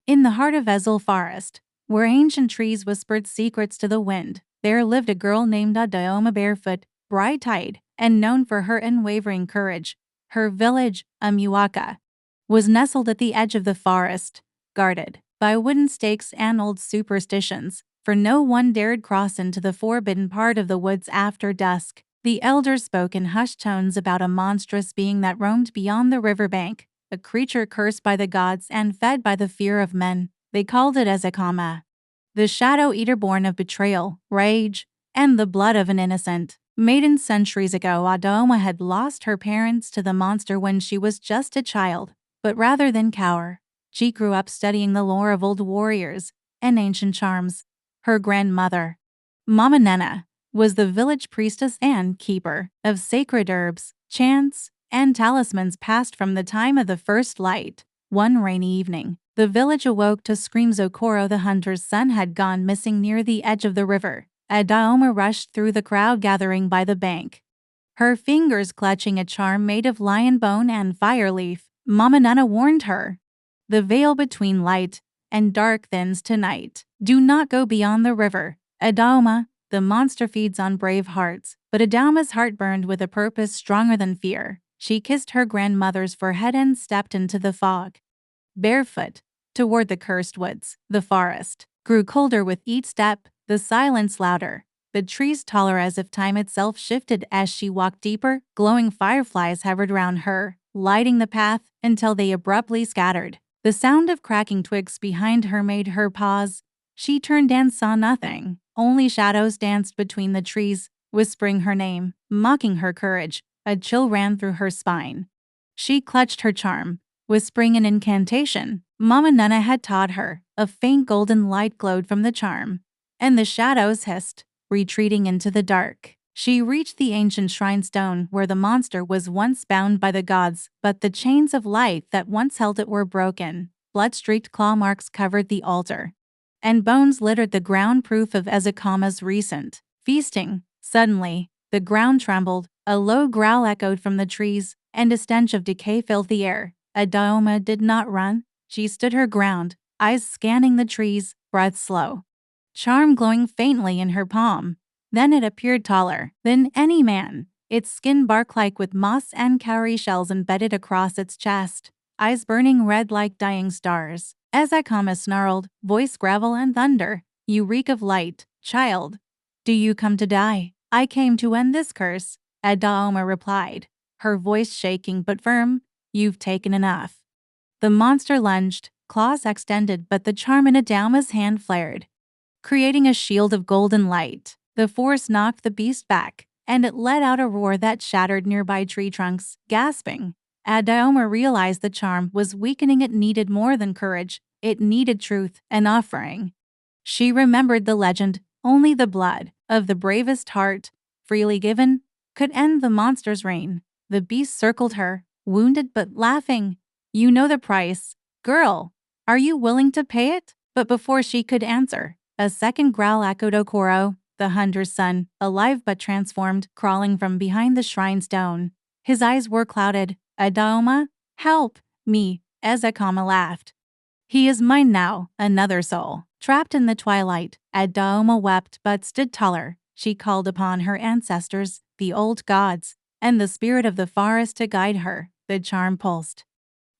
In the heart of Ezel Forest, where ancient trees whispered secrets to the wind, there lived a girl named Adaoma Barefoot, bright-eyed, and known for her unwavering courage. Her village, Umuaka, was nestled at the edge of the forest, guarded by wooden stakes and old superstitions, for no one dared cross into the forbidden part of the woods after dusk. The elders spoke in hushed tones about a monstrous being that roamed beyond the riverbank, a creature cursed by the gods and fed by the fear of men. They called it Ezekama, the shadow eater born of betrayal, rage, and the blood of an innocent maiden. Centuries ago, Adaoma had lost her parents to the monster when she was just a child, but rather than cower, she grew up studying the lore of old warriors and ancient charms. Her grandmother, Mama Nena, was the village priestess and keeper of sacred herbs, chants, and talismans passed from the time of the first light. One rainy evening, the village awoke to screams. Okoro, the hunter's son, had gone missing near the edge of the river. Adaoma rushed through the crowd gathering by the bank, her fingers clutching a charm made of lion bone and fire leaf. Mama Nana warned her, "The veil between light and dark thins tonight. Do not go beyond the river, Adaoma. The monster feeds on brave hearts." But Adaoma's heart burned with a purpose stronger than fear. She kissed her grandmother's forehead and stepped into the fog, barefoot, toward the cursed woods. The forest grew colder with each step, the silence louder, the trees taller as if time itself shifted as she walked deeper. Glowing fireflies hovered around her, lighting the path until they abruptly scattered. The sound of cracking twigs behind her made her pause. She turned and saw nothing. Only shadows danced between the trees, whispering her name, mocking her courage. A chill ran through her spine. She clutched her charm, whispering an incantation Mama Nana had taught her. A faint golden light glowed from the charm, and the shadows hissed, retreating into the dark. She reached the ancient shrine stone where the monster was once bound by the gods, but the chains of light that once held it were broken. Blood-streaked claw marks covered the altar, and bones littered the ground, proof of Ezekama's recent feasting. Suddenly, the ground trembled, a low growl echoed from the trees, and a stench of decay filled the air. Adaoma did not run. She stood her ground, eyes scanning the trees, breath slow, charm glowing faintly in her palm. Then it appeared, taller than any man, its skin bark-like with moss and cowrie shells embedded across its chest, eyes burning red like dying stars. Ezekama snarled, voice gravel and thunder, "You reek of light, child. Do you come to die?" "I came to end this curse," Adaoma replied, her voice shaking but firm. "You've taken enough." The monster lunged, claws extended, but the charm in Adaoma's hand flared, creating a shield of golden light. The force knocked the beast back, and it let out a roar that shattered nearby tree trunks. Gasping, Adaoma realized the charm was weakening. It needed more than courage. It needed truth, an offering. She remembered the legend, only the blood of the bravest heart, freely given, could end the monster's reign. The beast circled her, wounded but laughing. "You know the price, girl. Are you willing to pay it?" But before she could answer, a second growl echoed. Okoro, the hunter's son, alive but transformed, crawling from behind the shrine stone. His eyes were clouded. "Adaoma, help me," Ezekama laughed. "He is mine now, another soul." Trapped in the twilight, Adaoma wept but stood taller. She called upon her ancestors, the old gods, and the spirit of the forest to guide her. The charm pulsed,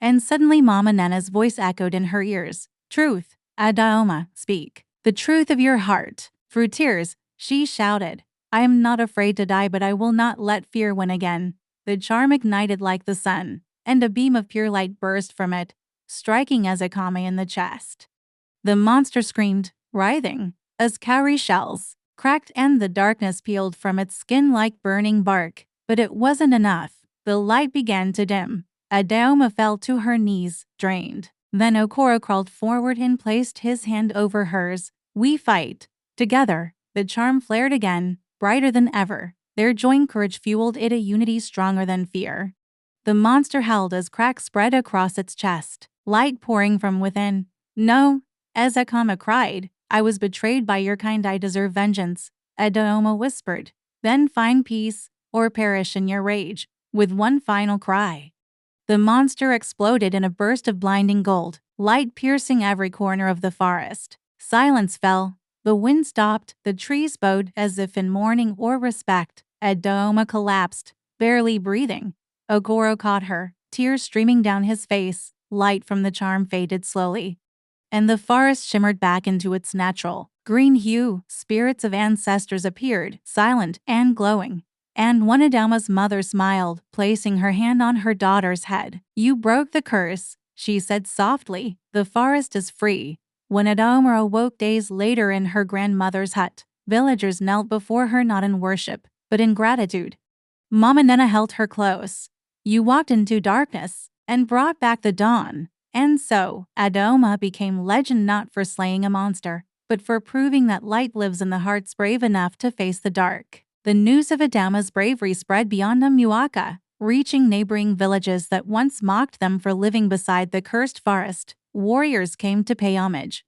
and suddenly Mama Nena's voice echoed in her ears. "Truth, Adaoma, speak. The truth of your heart." Through tears, she shouted, "I am not afraid to die, but I will not let fear win again." The charm ignited like the sun, and a beam of pure light burst from it, striking Ezekama in the chest. The monster screamed, writhing, as cowrie shells cracked and the darkness peeled from its skin like burning bark. But it wasn't enough. The light began to dim. Adaoma fell to her knees, drained. Then Okoro crawled forward and placed his hand over hers. "We fight together." The charm flared again, brighter than ever. Their joint courage fueled it, a unity stronger than fear. The monster howled as cracks spread across its chest, light pouring from within. "No," Ezekama cried. "I was betrayed by your kind. I deserve vengeance," Adaoma whispered. "Then find peace, or perish in your rage." With one final cry, the monster exploded in a burst of blinding gold. light piercing every corner of the forest. Silence fell. The wind stopped, the trees bowed as if in mourning or respect. Adaoma collapsed, barely breathing. Okoro caught her, tears streaming down his face. Light from the charm faded slowly, and the forest shimmered back into its natural green hue. Spirits of ancestors appeared, silent and glowing. And one Adaoma's mother smiled, placing her hand on her daughter's head. "You broke the curse," she said softly. "The forest is free." When Adaoma awoke days later in her grandmother's hut, villagers knelt before her not in worship, but in gratitude. Mama Nena held her close. "You walked into darkness and brought back the dawn." And so, Adaoma became legend not for slaying a monster, but for proving that light lives in the hearts brave enough to face the dark. The news of Adaoma's bravery spread beyond Umuaka, reaching neighboring villages that once mocked them for living beside the cursed forest. Warriors came to pay homage.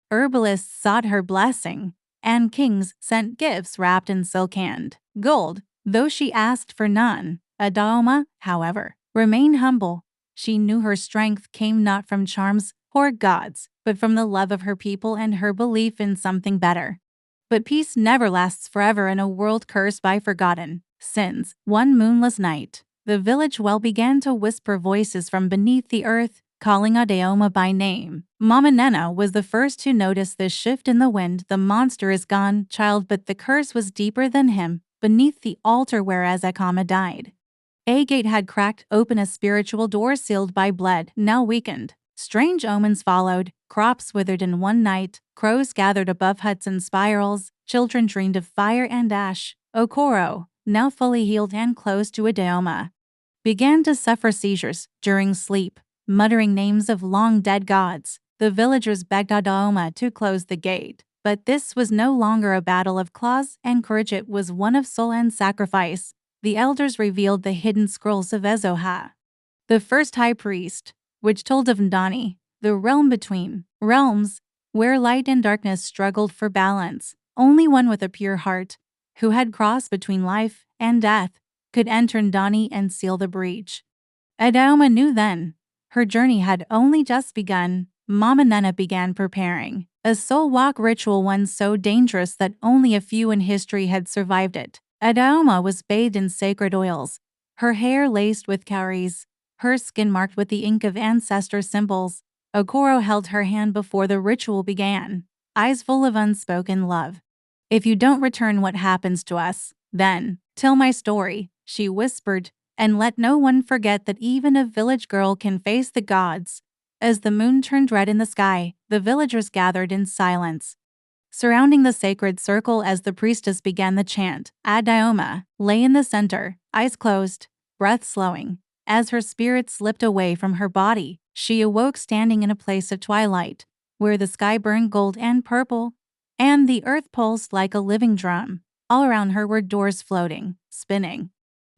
Herbalists sought her blessing, and kings sent gifts wrapped in silk and gold, though she asked for none. Adaoma, however, remained humble. She knew her strength came not from charms or gods, but from the love of her people and her belief in something better. But peace never lasts forever in a world cursed by forgotten sins. One moonless night, the village well began to whisper voices from beneath the earth, calling Adaoma by name. Mama Nena was the first to notice this shift in the wind. "The monster is gone, child," but the curse was deeper than him. Beneath the altar where Azakama died, a gate had cracked open, a spiritual door sealed by blood, now weakened. Strange omens followed. Crops withered in one night, crows gathered above huts in spirals, children dreamed of fire and ash. Okoro, now fully healed and close to Adaoma, began to suffer seizures during sleep, muttering names of long-dead gods. The villagers begged Adaoma to close the gate, but this was no longer a battle of claws and courage, it was one of soul and sacrifice. The elders revealed the hidden scrolls of Ezoha, the first high priest, which told of Ndani, the realm between realms, where light and darkness struggled for balance. Only one with a pure heart, who had crossed between life and death, could enter Ndani and seal the breach. Adaoma knew then. Her journey had only just begun. Mama Nena began preparing a soul walk ritual, one so dangerous that only a few in history had survived it. Adaoma was bathed in sacred oils, her hair laced with cowries, her skin marked with the ink of ancestor symbols. Okoro held her hand before the ritual began, eyes full of unspoken love. "If you don't return, what happens to us? Then, tell my story," she whispered, "and let no one forget that even a village girl can face the gods." As the moon turned red in the sky, the villagers gathered in silence, surrounding the sacred circle as the priestess began the chant. Adaoma lay in the center, eyes closed, breath slowing. As her spirit slipped away from her body, she awoke standing in a place of twilight, where the sky burned gold and purple, and the earth pulsed like a living drum. All around her were doors floating, spinning,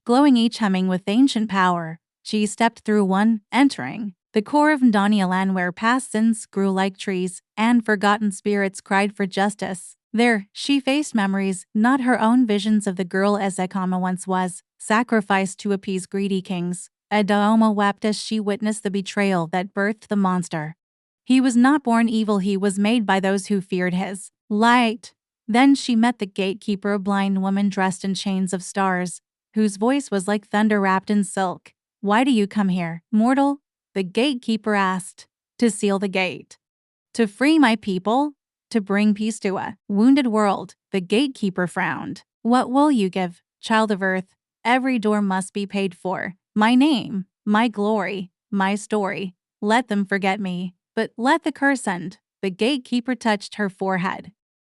glowing, each humming with ancient power. She stepped through one, entering the core of Ndani, where past sins grew like trees, and forgotten spirits cried for justice. There, she faced memories, not her own visions of the girl Ezekama once was, sacrificed to appease greedy kings. Adaoma wept as she witnessed the betrayal that birthed the monster. He was not born evil, he was made by those who feared his light. Then she met the gatekeeper, a blind woman dressed in chains of stars, whose voice was like thunder wrapped in silk. "Why do you come here, mortal?" the gatekeeper asked. "To seal the gate. To free my people. To bring peace to a wounded world." The gatekeeper frowned. "What will you give, child of earth? Every door must be paid for. My name, my glory, my story. Let them forget me, but let the curse end." The gatekeeper touched her forehead,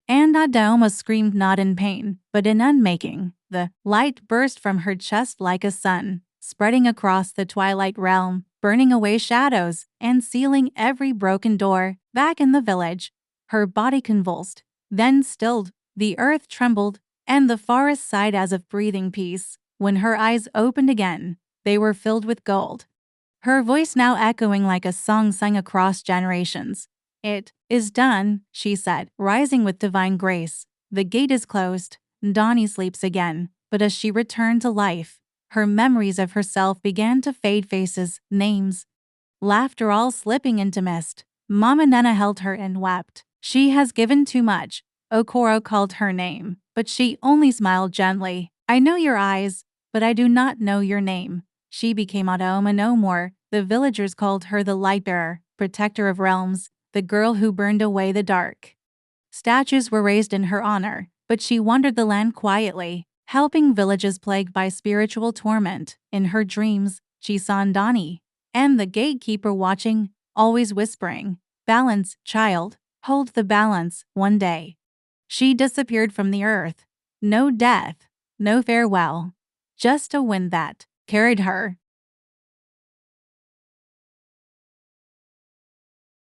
and Adaoma screamed, not in pain, but in unmaking. The light burst from her chest like a sun, spreading across the twilight realm, burning away shadows and sealing every broken door. Back in the village, her body convulsed, then stilled. The earth trembled, and the forest sighed as if breathing peace. When her eyes opened again, they were filled with gold, her voice now echoing like a song sung across generations. "It is done," she said, rising with divine grace. "The gate is closed. Ndani sleeps again." But as she returned to life, her memories of herself began to fade, faces, names, laughter all slipping into mist. Mama Nana held her and wept. She has given too much. Okoro called her name, but she only smiled gently. I know your eyes, but I do not know your name. She became Adaoma no more. The villagers called her the Lightbearer, protector of realms, the girl who burned away the dark. Statues were raised in her honor, but she wandered the land quietly, helping villages plagued by spiritual torment. In her dreams, she saw Ndani, and the gatekeeper watching, always whispering, "Balance, child, hold the balance." One day, she disappeared from the earth. No death, no farewell, just a wind that carried her.